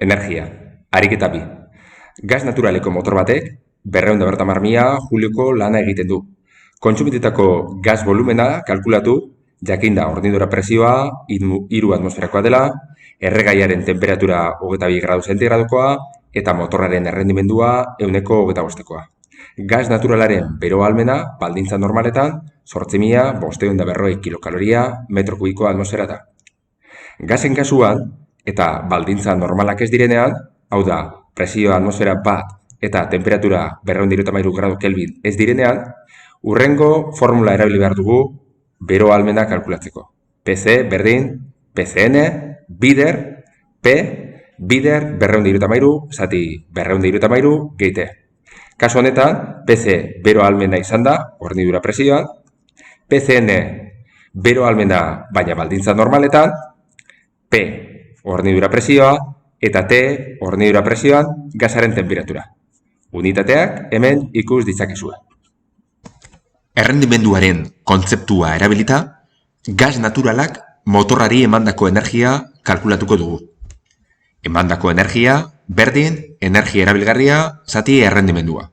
Energia, ariketa bi. Gas naturaleko motor batek 250.000 julioko lana egiten du. Kontsumitutako gas volumena kalkulatu, jakinda hornidura presioa 3 atmosferakoa dela, erregaiaren temperatura 22 gradu zentigradokoa eta motorraren errendimendua 125koa. Gas naturalaren bero ahalmena baldintza normaletan 8.540 kilokaloria metro kubiko atmosfera da. Gasen kasuan eta baldintza normalak ez direnean, hau da, presioa atmosfera bat eta temperatura 273 gradu Kelvin ez direnean, hurrengo formula erabili behar dugu bero ahalmena kalkulatzeko. PC berdin PCN bider P bider 273 zati 273 geite. Kasu honetan, PC bero ahalmena izan da, hornidura presioan, PCN bero ahalmena baina baldintza normaletan, P hornidura presioa eta T hornidura presioan gasaren temperatura. Unitateak hemen ikus ditzakezue. Errendimenduaren kontzeptua erabilita, gas naturalak motorrari emandako energia kalkulatuko dugu. Emandako energia berdin energia erabilgarria zati errendimendua.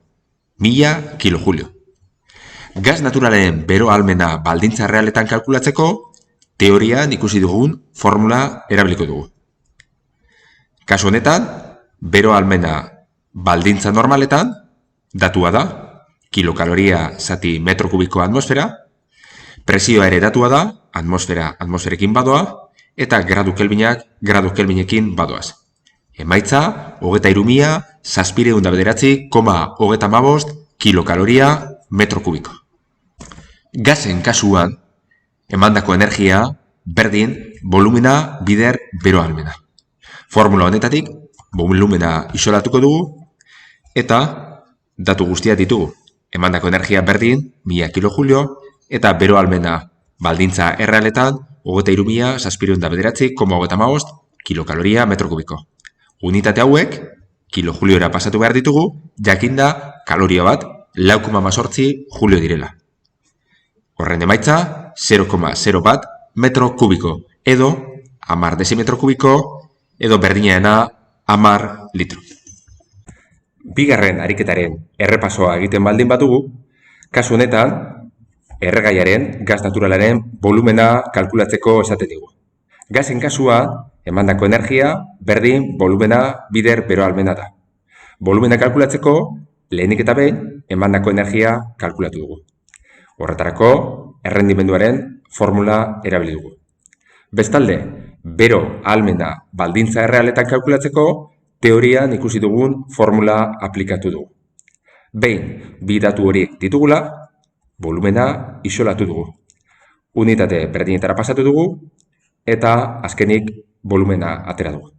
1000 kilojulio. Gas naturalen bero ahalmena baldintza realetan kalkulatzeko, teorian ikusi dugun formula erabiliko dugu. Kasu honetan, bero ahalmena baldintza normaletan, datua da, kilokaloria zati metro kubiko atmosfera, presioa ere datua da, atmosferekin badoa, eta gradu kelvinekin badoaz. Emaitza, 23.709,35 kilokaloria metro kubiko. Gasen kasuan, emandako energia berdin volumena bider bero ahalmena. Formula honetatik, volumena isolatuko dugu, eta datu guztiak ditugu. Emandako energia berdin, 1000 kilojulio, eta bero ahalmena baldintza errealetan, 23.709,35 kilokaloria metro kubiko. Unitate hauek, kilojuliora pasatu behar ditugu, jakinda kaloria bat 4,8 julio direla. Horren emaitza, 0,01 metro kubiko, edo 10 desimetro kubiko, edo berdinaena 10 litro. Bigarren ariketaren errepasoa egiten baldin batugu, kasu honetan, erregaiaren, gas naturalaren volumena kalkulatzeko esaten digu. Gasen kasua, emandako energia, berdin volumena bider bero ahalmena da. Volumena kalkulatzeko, lehenik eta behin, emandako energia kalkulatu dugu. Horretarako, errendimenduaren formula erabili dugu. Bestalde, bero ahalmena baldintza errealetan kalkulatzeko, teorian ikusi dugun formula aplikatu dugu. Behin, bi datu horiek ditugula, volumena isolatu dugu. Unitate berdinetara pasatu dugu, eta azkenik volumena atera dugu.